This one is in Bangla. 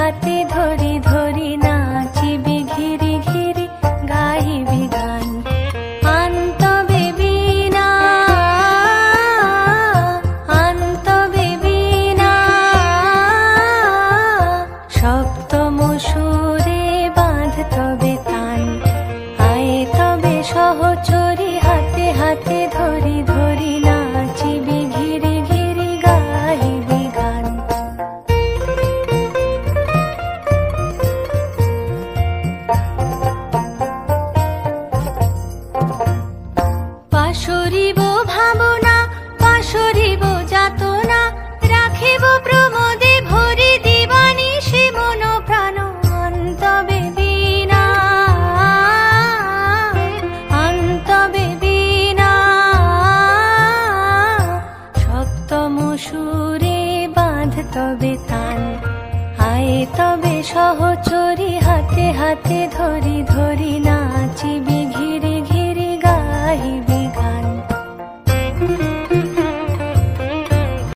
হাতে ধরি ধরি নাচিবি ঘিরি ঘিরি গাহিবি গান। আন্তবে বীণা আন্তবে বীণা সপ্তম সুরে বাঁধ তবে তান। আয়ে তবে সহচরী হাতে হাতে ধরি ধরি নাচিবি ঘিরি ঘিরি গাহিবি গান। পাশরিব ভাবনা পাশরিব যাতনা রাখিব প্রমোদে ভরি দিবানিশি মন প্রাণ। আন্তবে বীণা আন্তবে বীণা সপ্তম সুরে বাঁধ তবে তান। আয়ে তবে সহচরী হাতে হাতে ধরি ধরি নাচিবি